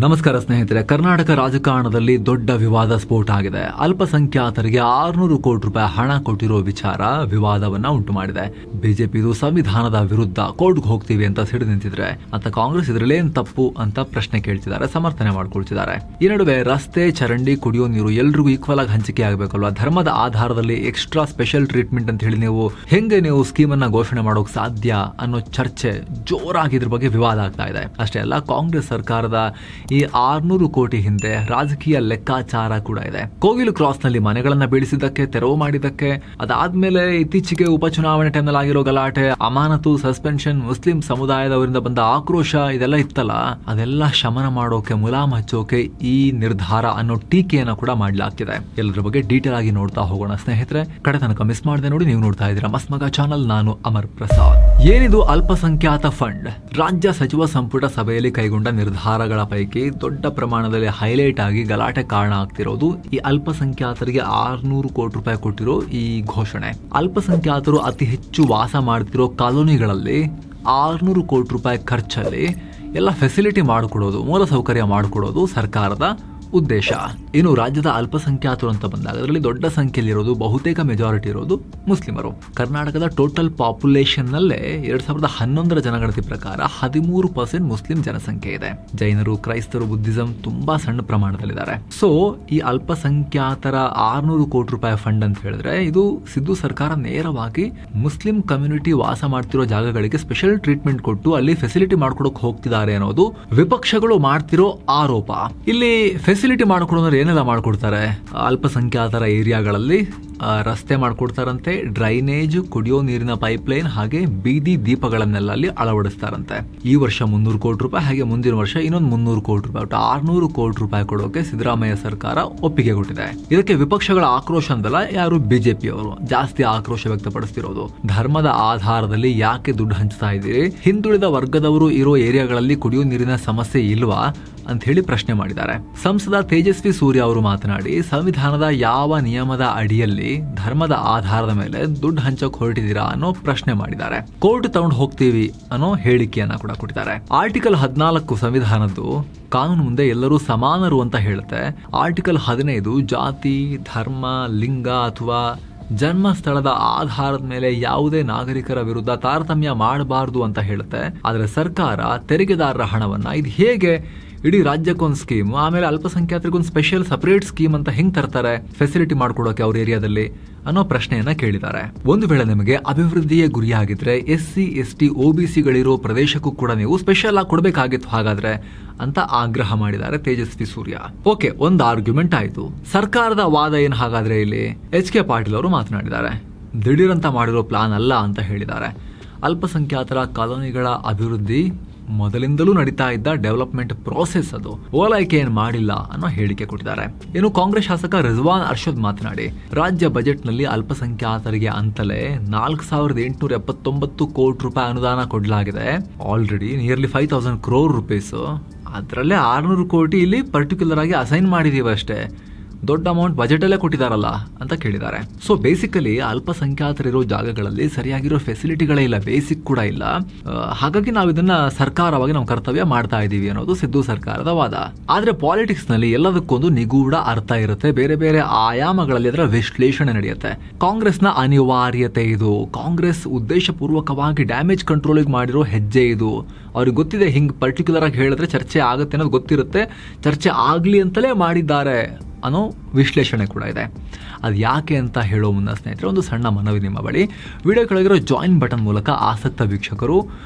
ನಮಸ್ಕಾರ ಸ್ನೇಹಿತರೆ. ಕರ್ನಾಟಕ ರಾಜಕಾರಣದಲ್ಲಿ ದೊಡ್ಡ ವಿವಾದ ಸ್ಫೋಟ ಆಗಿದೆ. ಅಲ್ಪಸಂಖ್ಯಾತರಿಗೆ 600 ಕೋಟಿ ರೂಪಾಯಿ ಹಣ ಕೊಟ್ಟಿರೋ ವಿಚಾರ ವಿವಾದವನ್ನ ಉಂಟು ಮಾಡಿದೆ. ಬಿಜೆಪಿದು ಸಂವಿಧಾನದ ವಿರುದ್ಧ ಕೋರ್ಟ್ಗೆ ಹೋಗ್ತೀವಿ ಅಂತ ಸಿಡಿದು ನಿಂತಿದ್ರೆ ಅಂತ ಕಾಂಗ್ರೆಸ್ ಇದರಲ್ಲೇನ್ ತಪ್ಪು ಅಂತ ಪ್ರಶ್ನೆ ಕೇಳ್ತಿದ್ದಾರೆ, ಸಮರ್ಥನೆ ಮಾಡ್ಕೊಳ್ತಿದ್ದಾರೆ. ಈ ನಡುವೆ ರಸ್ತೆ, ಚರಂಡಿ, ಕುಡಿಯೋ ನೀರು ಎಲ್ರಿಗೂ ಈಕ್ವಲ್ ಆಗಿ ಹಂಚಿಕೆ ಆಗಬೇಕಲ್ವಾ? ಧರ್ಮದ ಆಧಾರದಲ್ಲಿ ಎಕ್ಸ್ಟ್ರಾ ಸ್ಪೆಷಲ್ ಟ್ರೀಟ್ಮೆಂಟ್ ಅಂತ ಹೇಳಿ ನೀವು ಸ್ಕೀಮ್ ಅನ್ನ ಘೋಷಣೆ ಮಾಡೋಕ್ ಸಾಧ್ಯ ಅನ್ನೋ ಚರ್ಚೆ ಜೋರಾಗಿ ಇದ್ರ ಬಗ್ಗೆ ವಿವಾದ ಆಗ್ತಾ ಇದೆ. ಅಷ್ಟೇ ಅಲ್ಲ, ಕಾಂಗ್ರೆಸ್ ಸರ್ಕಾರದ ಈ 600 ಕೋಟಿ ಹಿಂದೆ ರಾಜಕೀಯ ಲೆಕ್ಕಾಚಾರ ಕೂಡ ಇದೆ. ಕೋಗಿಲು ಕ್ರಾಸ್ ನಲ್ಲಿ ಮನೆಗಳನ್ನ ಬೀಳಿಸಿದ್ದಕ್ಕೆ, ತೆರವು ಮಾಡಿದ್ದಕ್ಕೆ, ಅದಾದ್ಮೇಲೆ ಇತ್ತೀಚೆಗೆ ಉಪಚುನಾವಣೆ ಟೈಮ್ ನಲ್ಲಿ ಆಗಿರೋ ಗಲಾಟೆ, ಅಮಾನತು, ಸಸ್ಪೆನ್ಷನ್, ಮುಸ್ಲಿಂ ಸಮುದಾಯದವರಿಂದ ಬಂದ ಆಕ್ರೋಶ, ಇದೆಲ್ಲ ಇತ್ತಲ್ಲ, ಅದೆಲ್ಲ ಶಮನ ಮಾಡೋಕೆ, ಮುಲಾಮ್ ಹಚ್ಚೋಕೆ ಈ ನಿರ್ಧಾರ ಅನ್ನೋ ಟೀಕೆಯನ್ನ ಕೂಡ ಮಾಡಲಾಗ್ತಿದೆ. ಎಲ್ಲರ ಬಗ್ಗೆ ಡೀಟೇಲ್ ಆಗಿ ನೋಡ್ತಾ ಹೋಗೋಣ ಸ್ನೇಹಿತರೆ. ಕಡೆ ತನಕ ಮಿಸ್ ಮಾಡದೆ ನೋಡಿ. ನೀವು ನೋಡ್ತಾ ಇದ್ದೀರಾ ಮಸ್ಮಗ ಚಾನಲ್. ನಾನು ಅಮರ್ ಪ್ರಸಾದ್. ಏನಿದು ಅಲ್ಪಸಂಖ್ಯಾತ ಫಂಡ್? ರಾಜ್ಯ ಸಚಿವ ಸಂಪುಟ ಸಭೆಯಲ್ಲಿ ಕೈಗೊಂಡ ನಿರ್ಧಾರಗಳ ಪೈಕಿ ದೊಡ್ಡ ಪ್ರಮಾಣದಲ್ಲಿ ಹೈಲೈಟ್ ಆಗಿ ಗಲಾಟೆ ಕಾರಣ ಆಗ್ತಿರೋದು ಈ ಅಲ್ಪಸಂಖ್ಯಾತರಿಗೆ 600 ಕೋಟಿ ರೂಪಾಯಿ ಕೊಟ್ಟಿರೋ ಈ ಘೋಷಣೆ. ಅಲ್ಪಸಂಖ್ಯಾತರು ಅತಿ ಹೆಚ್ಚು ವಾಸ ಮಾಡ್ತಿರೋ ಕಾಲೋನಿಗಳಲ್ಲಿ 600 ಕೋಟಿ ರೂಪಾಯಿ ಖರ್ಚಲ್ಲಿ ಎಲ್ಲ ಫೆಸಿಲಿಟಿ ಮಾಡಿಕೊಡೋದು, ಮೂಲಸೌಕರ್ಯ ಮಾಡಿಕೊಡೋದು ಸರ್ಕಾರದ ಉದ್ದೇಶ. ಇನ್ನು ರಾಜ್ಯದ ಅಲ್ಪಸಂಖ್ಯಾತರು ಅಂತ ಬಂದಾಗ ಅದರಲ್ಲಿ ದೊಡ್ಡ ಸಂಖ್ಯೆಯಲ್ಲಿರೋದು, ಬಹುತೇಕ ಮೆಜಾರಿಟಿ ಇರೋದು ಮುಸ್ಲಿಮರು. ಕರ್ನಾಟಕದ ಟೋಟಲ್ ಪಾಪ್ಯುಲೇಷನ್ ನಲ್ಲೇ 2011 ಜನಗಣತಿ ಪ್ರಕಾರ 13% ಮುಸ್ಲಿಂ ಜನಸಂಖ್ಯೆ ಇದೆ. ಜೈನರು, ಕ್ರೈಸ್ತರು, ಬುದ್ಧಿಸಂ ತುಂಬಾ ಸಣ್ಣ ಪ್ರಮಾಣದಲ್ಲಿದ್ದಾರೆ. ಸೊ ಈ ಅಲ್ಪಸಂಖ್ಯಾತರ 600 ಕೋಟಿ ರೂಪಾಯಿ ಫಂಡ್ ಅಂತ ಹೇಳಿದ್ರೆ ಇದು ಸಿದ್ದು ಸರ್ಕಾರ ನೇರವಾಗಿ ಮುಸ್ಲಿಂ ಕಮ್ಯುನಿಟಿ ವಾಸ ಮಾಡ್ತಿರೋ ಜಾಗಗಳಿಗೆ ಸ್ಪೆಷಲ್ ಟ್ರೀಟ್ಮೆಂಟ್ ಕೊಟ್ಟು ಅಲ್ಲಿ ಫೆಸಿಲಿಟಿ ಮಾಡ್ಕೊಡಕ್ ಹೋಗ್ತಿದ್ದಾರೆ ಅನ್ನೋದು ವಿಪಕ್ಷಗಳು ಮಾಡ್ತಿರೋ ಆರೋಪ. ಇಲ್ಲಿ ಫೆಸಿಲಿಟಿ ಮಾಡ್ಕೊಡೋದ್ರೆ ಏನೆಲ್ಲ ಮಾಡ್ಕೊಡ್ತಾರೆ? ಅಲ್ಪಸಂಖ್ಯಾತರ ಏರಿಯಾಗಳಲ್ಲಿ ರಸ್ತೆ ಮಾಡ್ಕೊಡ್ತಾರಂತೆ, ಡ್ರೈನೇಜ್, ಕುಡಿಯೋ ನೀರಿನ ಪೈಪ್ಲೈನ್, ಹಾಗೆ ಬೀದಿ ದೀಪಗಳನ್ನೆಲ್ಲ ಅಲ್ಲಿ ಅಳವಡಿಸ್ತಾರಂತೆ. ಈ ವರ್ಷ 300 ಕೋಟಿ ರೂಪಾಯಿ, ಹಾಗೆ ಮುಂದಿನ ವರ್ಷ ಇನ್ನೊಂದು 300 ಕೋಟಿ ರೂಪಾಯಿ, ಒಟ್ಟು 600 ಕೋಟಿ ರೂಪಾಯಿ ಕೊಡೋಕೆ ಸಿದ್ದರಾಮಯ್ಯ ಸರ್ಕಾರ ಒಪ್ಪಿಗೆ ಕೊಟ್ಟಿದೆ. ಇದಕ್ಕೆ ವಿಪಕ್ಷಗಳ ಆಕ್ರೋಶ ಅಂದಲ್ಲ, ಯಾರು ಬಿಜೆಪಿಯವರು ಜಾಸ್ತಿ ಆಕ್ರೋಶ ವ್ಯಕ್ತಪಡಿಸ್ತಿರೋದು. ಧರ್ಮದ ಆಧಾರದಲ್ಲಿ ಯಾಕೆ ದುಡ್ಡು ಹಂಚ್ತಾ ಇದ್ದೀರಿ? ಹಿಂದುಳಿದ ವರ್ಗದವರು ಇರೋ ಏರಿಯಾಗಳಲ್ಲಿ ಕುಡಿಯೋ ನೀರಿನ ಸಮಸ್ಯೆ ಇಲ್ವಾ ಅಂತ ಹೇಳಿ ಪ್ರಶ್ನೆ ಮಾಡಿದ್ದಾರೆ. ಸಂಸದ ತೇಜಸ್ವಿ ಸೂರ್ಯ ಅವರು ಮಾತನಾಡಿ, ಸಂವಿಧಾನದ ಯಾವ ನಿಯಮದ ಅಡಿಯಲ್ಲಿ ಧರ್ಮದ ಆಧಾರದ ಮೇಲೆ ದುಡ್ಡು ಹಂಚಕ್ ಹೊರಟಿದ್ದೀರಾ ಅನ್ನೋ ಪ್ರಶ್ನೆ ಮಾಡಿದ್ದಾರೆ. ಕೋರ್ಟ್ ತಗೊಂಡು ಹೋಗ್ತೀವಿ ಅನ್ನೋ ಹೇಳಿಕೆಯನ್ನ ಕೂಡ ಕೊಟ್ಟಿದ್ದಾರೆ. ಆರ್ಟಿಕಲ್ 14 ಸಂವಿಧಾನದ್ದು ಕಾನೂನು ಮುಂದೆ ಎಲ್ಲರೂ ಸಮಾನರು ಅಂತ ಹೇಳುತ್ತೆ. ಆರ್ಟಿಕಲ್ 15 ಜಾತಿ, ಧರ್ಮ, ಲಿಂಗ ಅಥವಾ ಜನ್ಮಸ್ಥಳದ ಆಧಾರದ ಮೇಲೆ ಯಾವುದೇ ನಾಗರಿಕರ ವಿರುದ್ಧ ತಾರತಮ್ಯ ಮಾಡಬಾರದು ಅಂತ ಹೇಳುತ್ತೆ. ಆದ್ರೆ ಸರ್ಕಾರ ತೆರಿಗೆದಾರರ ಹಣವನ್ನ ಇದು ಹೇಗೆ ಇಡೀ ರಾಜ್ಯಕ್ಕೊಂದು ಸ್ಕೀಮ್, ಆಮೇಲೆ ಅಲ್ಪಸಂಖ್ಯಾತರಿಗೊಂದು ಸ್ಪೆಷಲ್ ಸಪರೇಟ್ ಸ್ಕೀಮ್ ಅಂತ ಹೆಂಗ್ ತರ್ತಾರೆ ಫೆಸಿಲಿಟಿ ಮಾಡ್ಕೊಡೋಕೆ ಅವ್ರ ಏರಿಯಾದಲ್ಲಿ ಅನ್ನೋ ಪ್ರಶ್ನೆಯನ್ನ ಕೇಳಿದ್ದಾರೆ. ಒಂದು ವೇಳೆ ನಿಮಗೆ ಅಭಿವೃದ್ಧಿಯೇ ಗುರಿಯಾಗಿದ್ರೆ SC, ST, OBC ಗಳಿರೋ ಪ್ರದೇಶಕ್ಕೂ ಕೂಡ ನೀವು ಸ್ಪೆಷಲ್ ಆಗಿ ಕೊಡಬೇಕಾಗಿತ್ತು ಹಾಗಾದ್ರೆ ಅಂತ ಆಗ್ರಹ ಮಾಡಿದ್ದಾರೆ ತೇಜಸ್ವಿ ಸೂರ್ಯ. ಓಕೆ, ಒಂದು ಆರ್ಗ್ಯುಮೆಂಟ್ ಆಯ್ತು. ಸರ್ಕಾರದ ವಾದ ಏನ್ ಹಾಗಾದ್ರೆ? ಇಲ್ಲಿ HK ಪಾಟೀಲ್ ಅವರು ಮಾತನಾಡಿದ್ದಾರೆ. ದಿಢೀರಂತ ಮಾಡಿರೋ ಪ್ಲಾನ್ ಅಲ್ಲ ಅಂತ ಹೇಳಿದ್ದಾರೆ. ಅಲ್ಪಸಂಖ್ಯಾತರ ಕಾಲೋನಿಗಳ ಅಭಿವೃದ್ಧಿ ಮೊದಲಿಂದಲೂ ನಡೀತಾ ಇದ್ದ ಡೆವಲಪ್ಮೆಂಟ್ ಪ್ರೋಸೆಸ್, ಅದು ಓಲೈಕೆ ಏನ್ ಮಾಡಿಲ್ಲ ಅನ್ನೋ ಹೇಳಿಕೆ ಕೊಟ್ಟಿದ್ದಾರೆ. ಇನ್ನು ಕಾಂಗ್ರೆಸ್ ಶಾಸಕ ರಿಜ್ವಾನ್ ಅರ್ಷದ್ ಮಾತನಾಡಿ, ರಾಜ್ಯ ಬಜೆಟ್ ನಲ್ಲಿ ಅಲ್ಪಸಂಖ್ಯಾತರಿಗೆ ಅಂತಲೇ 4879 ಕೋಟಿ ರೂಪಾಯಿ ಅನುದಾನ ಕೊಡಲಾಗಿದೆ. Already nearly 5000 crore rupees. ಅದರಲ್ಲೇ 600 ಕೋಟಿ ಇಲ್ಲಿ ಪರ್ಟಿಕ್ಯುಲರ್ ಆಗಿ ಅಸೈನ್ ಮಾಡಿದೀವಿ ಅಷ್ಟೇ. ದೊಡ್ಡ ಅಮೌಂಟ್ ಬಜೆಟ್ ಅಲ್ಲೇ ಕೊಟ್ಟಿದಾರಲ್ಲ ಅಂತ ಕೇಳಿದ್ದಾರೆ. ಸೊ ಬೇಸಿಕಲಿ ಅಲ್ಪಸಂಖ್ಯಾತರಿರೋ ಜಾಗಗಳಲ್ಲಿ ಸರಿಯಾಗಿರೋ ಫೆಸಿಲಿಟಿಗಳೇ ಇಲ್ಲ, ಬೇಸಿಕ್ ಕೂಡ ಇಲ್ಲ. ಹಾಗಾಗಿ ನಾವು ಇದನ್ನ ಸರ್ಕಾರವಾಗಿ ನಾವು ಕರ್ತವ್ಯ ಮಾಡ್ತಾ ಇದೀವಿ ಅನ್ನೋದು ಸಿದ್ದು ಸರ್ಕಾರದ ವಾದ. ಆದ್ರೆ ಪಾಲಿಟಿಕ್ಸ್ ನಲ್ಲಿ ಎಲ್ಲದಕ್ಕೊಂದು ನಿಗೂಢ ಅರ್ಥ ಇರುತ್ತೆ, ಬೇರೆ ಬೇರೆ ಆಯಾಮಗಳಲ್ಲಿ ಅದರ ವಿಶ್ಲೇಷಣೆ ನಡೆಯುತ್ತೆ. ಕಾಂಗ್ರೆಸ್ನ ಅನಿವಾರ್ಯತೆ ಇದು. ಕಾಂಗ್ರೆಸ್ ಉದ್ದೇಶಪೂರ್ವಕವಾಗಿ ಡ್ಯಾಮೇಜ್ ಕಂಟ್ರೋಲಿಗೆ ಮಾಡಿರೋ ಹೆಜ್ಜೆ ಇದು. ಅವ್ರಿಗೆ ಗೊತ್ತಿದೆ, ಹಿಂಗ್ ಪರ್ಟಿಕ್ಯುಲರ್ ಆಗಿ ಹೇಳಿದ್ರೆ ಚರ್ಚೆ ಆಗುತ್ತೆ ಅನ್ನೋದು ಗೊತ್ತಿರುತ್ತೆ, ಚರ್ಚೆ ಆಗ್ಲಿ ಅಂತಲೇ ಮಾಡಿದ್ದಾರೆ ಅನ್ನೋ ವಿಶ್ಲೇಷಣೆ ಕೂಡ ಇದೆ. ಅದು ಯಾಕೆ ಅಂತ ಹೇಳೋ ಮುನ್ನ ಸ್ನೇಹಿತರೆ ಒಂದು ಸಣ್ಣ ಮನವಿ ನಿಮ್ಮ ಬಳಿ. ವಿಡಿಯೋ ಕೆಳಗಿರೋ ಜಾಯಿನ್ ಬಟನ್ ಮೂಲಕ ಆಸಕ್ತ ವೀಕ್ಷಕರು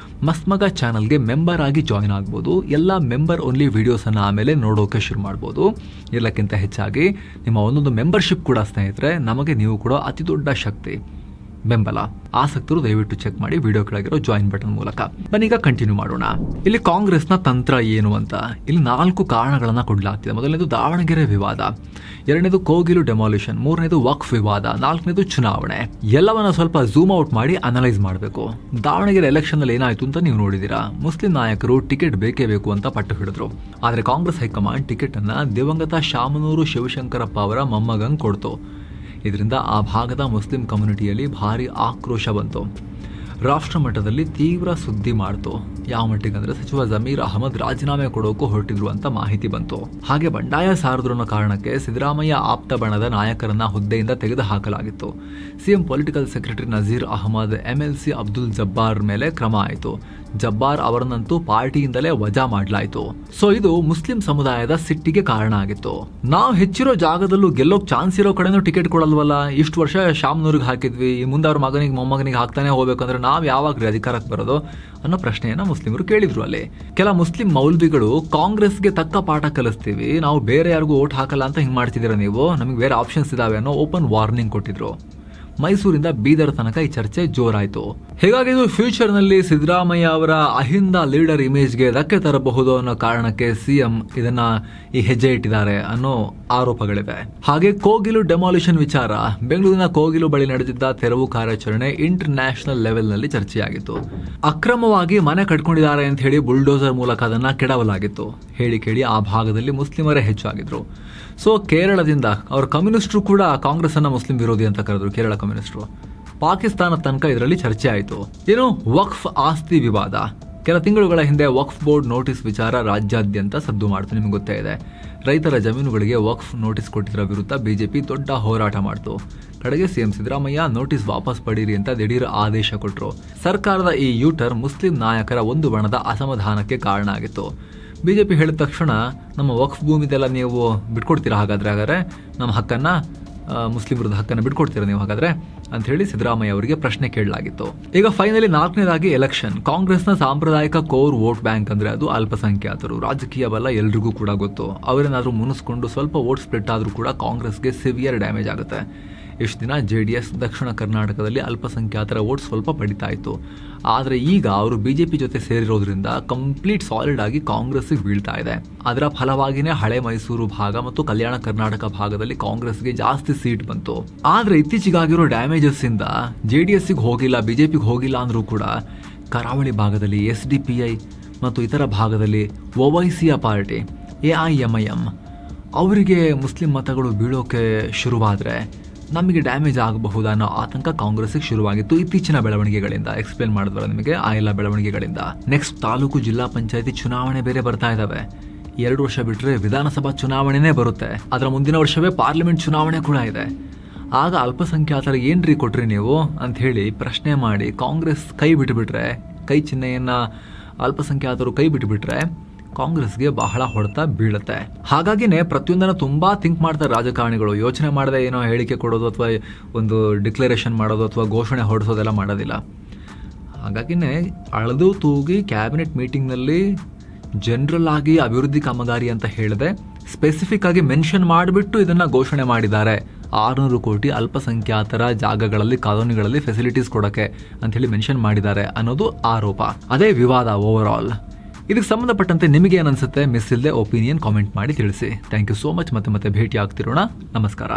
ಮಸ್ಮಗ ಚಾನಲ್ಗೆ ಮೆಂಬರ್ ಆಗಿ ಜಾಯಿನ್ ಆಗ್ಬೋದು. ಎಲ್ಲ ಮೆಂಬರ್ ಓನ್ಲಿ ವಿಡಿಯೋಸನ್ನು ಆಮೇಲೆ ನೋಡೋಕೆ ಶುರು ಮಾಡ್ಬೋದು. ಎಲ್ಲಕ್ಕಿಂತ ಹೆಚ್ಚಾಗಿ ನಿಮ್ಮ ಒಂದೊಂದು ಮೆಂಬರ್ಶಿಪ್ ಕೂಡ ಸ್ನೇಹಿತರೆ ನಮಗೆ ನೀವು ಕೂಡ ಅತಿ ದೊಡ್ಡ ಶಕ್ತಿ, ಬೆಂಬಲ. ಆಸಕ್ತರು ದಯವಿಟ್ಟು ಚೆಕ್ ಮಾಡಿ ವಿಡಿಯೋ ಕೆಳಗಿರೋ ಜಾಯಿನ್ ಬಟನ್ ಮೂಲಕ. ಬನ್ನೀಗ ಕಂಟಿನ್ಯೂ ಮಾಡೋಣ. ಇಲ್ಲಿ ಕಾಂಗ್ರೆಸ್ನ ತಂತ್ರ ಏನು ಅಂತ ಇಲ್ಲಿ 4 ಕಾರಣಗಳನ್ನ ಕೊಡಲಾಗ್ತಿದೆ. ಮೊದಲನೇದು ದಾವಣಗೆರೆ ವಿವಾದ, ಎರಡನೇದು ಕೋಗಿಲು ಡೆಮಾಲಿಷನ್, ಮೂರನೇದು ವಕ್ಫ್ ವಿವಾದ, ನಾಲ್ಕನೇದು ಚುನಾವಣೆ. ಎಲ್ಲವನ್ನ ಸ್ವಲ್ಪ ಝೂಮ್ ಔಟ್ ಮಾಡಿ ಅನಲೈಸ್ ಮಾಡಬೇಕು. ದಾವಣಗೆರೆ ಎಲೆಕ್ಷನ್ ನಲ್ಲಿ ಏನಾಯ್ತು ಅಂತ ನೀವು ನೋಡಿದೀರಾ. ಮುಸ್ಲಿಂ ನಾಯಕರು ಟಿಕೆಟ್ ಬೇಕೇ ಬೇಕು ಅಂತ ಪಟ್ಟು ಹಿಡಿದ್ರು. ಆದ್ರೆ ಕಾಂಗ್ರೆಸ್ ಹೈಕಮಾಂಡ್ ಟಿಕೆಟ್ ಅನ್ನ ದಿವಂಗತ ಶಾಮನೂರು ಶಿವಶಂಕರಪ್ಪ ಅವರ ಮೊಮ್ಮಗಂಗ್ ಕೊಡ್ತು. ಇದರಿಂದ ಆ ಭಾಗದ ಮುಸ್ಲಿಂ ಕಮ್ಯುನಿಟಿಯಲ್ಲಿ ಭಾರಿ ಆಕ್ರೋಶ ಬಂತು. ರಾಷ್ಟ್ರ ಮಟ್ಟದಲ್ಲಿ ತೀವ್ರ ಸುದ್ದಿ ಮಾಡ್ತು. ಯಾವ ಮಟ್ಟಿಗೆ ಅಂದ್ರೆ ಸಚಿವ ಜಮೀರ್ ಅಹಮದ್ ರಾಜೀನಾಮೆ ಕೊಡೋಕು ಹೊರಟಿದ್ರು ಅಂತ ಮಾಹಿತಿ ಬಂತು. ಹಾಗೆ ಬಂಡಾಯ ಸಾರಿದ್ರು ಅನ್ನೋ ಕಾರಣಕ್ಕೆ ಸಿದ್ದರಾಮಯ್ಯ ಆಪ್ತ ಬಣದ ನಾಯಕರನ್ನ ಹುದ್ದೆಯಿಂದ ತೆಗೆದುಹಾಕಲಾಗಿತ್ತು. CM political secretary Nazeer Ahmed, MLC Abdul Jabbar ಮೇಲೆ ಕ್ರಮ ಆಯಿತು. ಜಬ್ಬಾರ್ ಅವರನ್ನಂತೂ ಪಾರ್ಟಿಯಿಂದಲೇ ವಜಾ ಮಾಡಲಾಯಿತು. ಸೊ ಇದು ಮುಸ್ಲಿಂ ಸಮುದಾಯದ ಸಿಟ್ಟಿಗೆ ಕಾರಣ ಆಗಿತ್ತು. ನಾವು ಹೆಚ್ಚಿರೋ ಜಾಗದಲ್ಲೂ ಗೆಲ್ಲೋಕ್ ಚಾನ್ಸ್ ಇರೋ ಕಡೆನೂ ಟಿಕೆಟ್ ಕೊಡಲ್ವಲ್ಲ, ಇಷ್ಟು ವರ್ಷ ಶಾಮ್ನೂರಿಗೆ ಹಾಕಿದ್ವಿ, ಮುಂದೆ ಅವ್ರ ಮಗನಿಗೆ ಮೊಮ್ಮಗನಿಗೆ ಹಾಕ್ತಾನೆ ಹೋಗ್ಬೇಕಂದ್ರೆ ನಾವ್ ಯಾವಾಗ ಅಧಿಕಾರಕ್ಕೆ ಬರೋದು ಅನ್ನೋ ಪ್ರಶ್ನೆಯನ್ನ ಮುಸ್ಲಿಮರು ಕೇಳಿದ್ರು. ಅಲ್ಲಿ ಕೆಲ ಮುಸ್ಲಿಂ ಮೌಲ್ವಿಗಳು ಕಾಂಗ್ರೆಸ್ಗೆ ತಕ್ಕ ಪಾಠ ಕಲಿಸ್ತೀವಿ, ನಾವು ಬೇರೆ ಯಾರಿಗೂ ಓಟ್ ಹಾಕಲ್ಲ ಅಂತ ಹಿಂಗ್ ಮಾಡ್ತಿದ್ದೀರಾ ನೀವು, ನಮಗೆ ಬೇರೆ ಆಪ್ಷನ್ಸ್ ಇದಾವೆ ಅನ್ನೋ ಓಪನ್ ವಾರ್ನಿಂಗ್ ಕೊಟ್ಟಿದ್ರು. ಮೈಸೂರಿಂದ ಬೀದರ್ ತನಕ ಈ ಚರ್ಚೆ ಜೋರಾಯಿತು. ಹೀಗಾಗಿ ಇದು ಫ್ಯೂಚರ್ ನಲ್ಲಿ ಸಿದ್ದರಾಮಯ್ಯ ಅವರ ಅಹಿಂದ ಲೀಡರ್ ಇಮೇಜ್ಗೆ ಧಕ್ಕೆ ತರಬಹುದು ಅನ್ನೋ ಕಾರಣಕ್ಕೆ ಸಿಎಂ ಇದನ್ನ ಈ ಹೆಜ್ಜೆ ಇಟ್ಟಿದ್ದಾರೆ ಅನ್ನೋ ಆರೋಪಗಳಿವೆ. ಹಾಗೆ ಕೋಗಿಲು ಡೆಮಾಲಿಷನ್ ವಿಚಾರ, ಬೆಂಗಳೂರಿನ ಕೋಗಿಲು ಬಳಿ ನಡೆದಿದ್ದ ತೆರವು ಕಾರ್ಯಾಚರಣೆ ಇಂಟರ್ ನ್ಯಾಷನಲ್ ಲೆವೆಲ್ ನಲ್ಲಿ ಚರ್ಚೆಯಾಗಿತ್ತು. ಅಕ್ರಮವಾಗಿ ಮನೆ ಕಟ್ಕೊಂಡಿದ್ದಾರೆ ಅಂತ ಹೇಳಿ ಬುಲ್ಡೋಸರ್ ಮೂಲಕ ಅದನ್ನ ಕೆಡವಲಾಗಿತ್ತು. ಹೇಳಿ ಕೇಳಿ ಆ ಭಾಗದಲ್ಲಿ ಮುಸ್ಲಿಮರೇ ಹೆಚ್ಚಾಗಿದ್ರು. ಸೊ ಕೇರಳದಿಂದ ಅವ್ರ ಕಮ್ಯುನಿಸ್ಟರು ಕೂಡ ಕಾಂಗ್ರೆಸ್ ಅನ್ನ ಮುಸ್ಲಿಂ ವಿರೋಧಿ ಅಂತ ಕರೆದ್ರು. ಕೇರಳ ಕಮ್ಯುನಿಸ್ಟರು ಪಾಕಿಸ್ತಾನ ತನಕ ಇದರಲ್ಲಿ ಚರ್ಚೆ ಆಯಿತು. ಏನು ವಕ್ಫ್ ಆಸ್ತಿ ವಿವಾದ, ಕೆಲ ತಿಂಗಳುಗಳ ಹಿಂದೆ ವಕ್ಫ್ ಬೋರ್ಡ್ ನೋಟಿಸ್ ವಿಚಾರ ರಾಜ್ಯಾದ್ಯಂತ ಸದ್ದು ಮಾಡ್ತು. ನಿಮ್ಗೆ ಗೊತ್ತೇ ಇದೆ, ರೈತರ ಜಮೀನುಗಳಿಗೆ ವಕ್ಫ್ ನೋಟಿಸ್ ಕೊಟ್ಟಿದ್ದರ ವಿರುದ್ಧ ಬಿಜೆಪಿ ದೊಡ್ಡ ಹೋರಾಟ ಮಾಡ್ತು. ಕಡೆಗೆ ಸಿಎಂ ಸಿದ್ದರಾಮಯ್ಯ ನೋಟಿಸ್ ವಾಪಸ್ ಪಡೀರಿ ಅಂತ ದಿಢೀರ್ ಆದೇಶ ಕೊಟ್ಟರು. ಸರ್ಕಾರದ ಈ ಯೂಟರ್ ಮುಸ್ಲಿಂ ನಾಯಕರ ಒಂದು ಬಣದ ಅಸಮಾಧಾನಕ್ಕೆ ಕಾರಣ ಆಗಿತ್ತು. ಬಿಜೆಪಿ ಹೇಳಿದ ತಕ್ಷಣ ನಮ್ಮ ವಕ್ಫ್ ಭೂಮಿದೆಲ್ಲ ನೀವು ಬಿಟ್ಕೊಡ್ತೀರಾ, ಹಾಗಾದ್ರೆ ನಮ್ಮ ಹಕ್ಕನ್ನ, ಮುಸ್ಲಿಮರದ ಹಕ್ಕನ್ನು ಬಿಟ್ಕೊಡ್ತೀರಾ ನೀವು ಹಾಗಾದ್ರೆ ಅಂತ ಹೇಳಿ ಸಿದ್ದರಾಮಯ್ಯ ಅವರಿಗೆ ಪ್ರಶ್ನೆ ಕೇಳಲಾಗಿತ್ತು. ಈಗ ಫೈನಲಿ 4ನೇದಾಗಿ ಎಲೆಕ್ಷನ್. ಕಾಂಗ್ರೆಸ್ನ ಸಾಂಪ್ರದಾಯಿಕ ಕೋರ್ ವೋಟ್ ಬ್ಯಾಂಕ್ ಅಂದ್ರೆ ಅದು ಅಲ್ಪಸಂಖ್ಯಾತರು. ರಾಜಕೀಯ ಬಲ ಎಲ್ರಿಗೂ ಕೂಡ ಗೊತ್ತು. ಅವರೇನಾದ್ರೂ ಮುನಿಸ್ಕೊಂಡು ಸ್ವಲ್ಪ ವೋಟ್ ಸ್ಪ್ಲಿಟ್ ಆದ್ರೂ ಕೂಡ ಕಾಂಗ್ರೆಸ್ಗೆ ಸಿವಿಯರ್ ಡ್ಯಾಮೇಜ್ ಆಗುತ್ತೆ. ಇಷ್ಟು ದಿನ JDS ದಕ್ಷಿಣ ಕರ್ನಾಟಕದಲ್ಲಿ ಅಲ್ಪಸಂಖ್ಯಾತರ ವೋಟ್ ಸ್ವಲ್ಪ ಪಡಿತಾ ಇತ್ತು. ಆದರೆ ಈಗ ಅವರು ಬಿಜೆಪಿ ಜೊತೆ ಸೇರಿರೋದ್ರಿಂದ ಕಂಪ್ಲೀಟ್ ಸಾಲಿಡ್ ಆಗಿ ಕಾಂಗ್ರೆಸ್ಗೆ ಬೀಳ್ತಾ ಇದೆ. ಅದರ ಫಲವಾಗಿನೇ ಹಳೆ ಮೈಸೂರು ಭಾಗ ಮತ್ತು ಕಲ್ಯಾಣ ಕರ್ನಾಟಕ ಭಾಗದಲ್ಲಿ ಕಾಂಗ್ರೆಸ್ಗೆ ಜಾಸ್ತಿ ಸೀಟ್ ಬಂತು. ಆದ್ರೆ ಇತ್ತೀಚೆಗಾಗಿರೋ ಡ್ಯಾಮೇಜಸ್ ಇಂದ JDSಗೆ ಹೋಗಿಲ್ಲ, ಬಿಜೆಪಿಗೆ ಹೋಗಿಲ್ಲ ಅಂದ್ರೂ ಕೂಡ ಕರಾವಳಿ ಭಾಗದಲ್ಲಿ SDPI ಮತ್ತು ಇತರ ಭಾಗದಲ್ಲಿ OICಯ ಪಾರ್ಟಿ AIMIM ಅವರಿಗೆ ಮುಸ್ಲಿಂ ಮತಗಳು ಬೀಳೋಕೆ ಶುರುವಾದ್ರೆ ನಮಗೆ ಡ್ಯಾಮೇಜ್ ಆಗಬಹುದಾ ಅನ್ನೋ ಆತಂಕ ಕಾಂಗ್ರೆಸ್ಗೆ ಶುರುವಾಗಿತ್ತು ಇತ್ತೀಚಿನ ಬೆಳವಣಿಗೆಗಳಿಂದ. ಎಕ್ಸ್ಪ್ಲೇನ್ ಮಾಡಿದ್ವಲ್ಲ ನಿಮಗೆ ಆ ಎಲ್ಲ ಬೆಳವಣಿಗೆಗಳಿಂದ. ನೆಕ್ಸ್ಟ್ ತಾಲೂಕು ಜಿಲ್ಲಾ ಪಂಚಾಯತಿ ಚುನಾವಣೆ ಬೇರೆ ಬರ್ತಾ ಇದಾವೆ. 2 ವರ್ಷ ಬಿಟ್ಟರೆ ವಿಧಾನಸಭಾ ಚುನಾವಣೆನೇ ಬರುತ್ತೆ. ಅದರ ಮುಂದಿನ ವರ್ಷವೇ ಪಾರ್ಲಿಮೆಂಟ್ ಚುನಾವಣೆ ಕೂಡ ಇದೆ. ಆಗ ಅಲ್ಪಸಂಖ್ಯಾತರಿಗೆ ಏನ್ರಿ ಕೊಟ್ರಿ ನೀವು ಅಂತ ಹೇಳಿ ಪ್ರಶ್ನೆ ಮಾಡಿ ಕಾಂಗ್ರೆಸ್ ಕೈ ಬಿಟ್ಟುಬಿಟ್ರೆ, ಕೈ ಚಿಹ್ನೆಯನ್ನ ಅಲ್ಪಸಂಖ್ಯಾತರು ಕೈ ಬಿಟ್ಟುಬಿಟ್ರೆ ಕಾಂಗ್ರೆಸ್ಗೆ ಬಹಳ ಹೊಡೆತ ಬೀಳುತ್ತೆ. ಹಾಗಾಗಿನೇ ಪ್ರತಿಯೊಂದನ್ನು ತುಂಬಾ ಥಿಂಕ್ ಮಾಡ್ತಾರೆ ರಾಜಕಾರಣಿಗಳು. ಯೋಚನೆ ಮಾಡದೆ ಏನೋ ಹೇಳಿಕೆ ಕೊಡೋದು ಅಥವಾ ಒಂದು ಡಿಕ್ಲರೇಷನ್ ಮಾಡೋದು ಅಥವಾ ಘೋಷಣೆ ಹೊರಡಿಸೋದೆಲ್ಲ ಮಾಡೋದಿಲ್ಲ. ಹಾಗಾಗಿನೇ ಅಳೆದು ತೂಗಿ ಕ್ಯಾಬಿನೆಟ್ ಮೀಟಿಂಗ್ನಲ್ಲಿ ಜನರಲ್ ಆಗಿ ಅಭಿವೃದ್ಧಿ ಕಾಮಗಾರಿ ಅಂತ ಹೇಳಿದೆ, ಸ್ಪೆಸಿಫಿಕ್ ಆಗಿ ಮೆನ್ಷನ್ ಮಾಡಿಬಿಟ್ಟು ಇದನ್ನ ಘೋಷಣೆ ಮಾಡಿದ್ದಾರೆ. 600 ಕೋಟಿ ಅಲ್ಪಸಂಖ್ಯಾತರ ಜಾಗಗಳಲ್ಲಿ, ಕಾಲೋನಿಗಳಲ್ಲಿ ಫೆಸಿಲಿಟೀಸ್ ಕೊಡಕ್ಕೆ ಅಂತ ಹೇಳಿ ಮೆನ್ಷನ್ ಮಾಡಿದ್ದಾರೆ ಅನ್ನೋದು ಆರೋಪ. ಅದೇ ವಿವಾದ ಓವರ್ ಆಲ್. ಇದಕ್ಕೆ ಸಂಬಂಧಪಟ್ಟಂತೆ ನಿಮಗೆ ಏನನ್ಸುತ್ತೆ? ಮಿಸ್ ಇಲ್ಲದೆ ಒಪಿನಿಯನ್ ಕಾಮೆಂಟ್ ಮಾಡಿ ತಿಳಿಸಿ. Thank you so much. ಮತ್ತೆ ಭೇಟಿ ಆಗ್ತಿರೋಣ. ನಮಸ್ಕಾರ.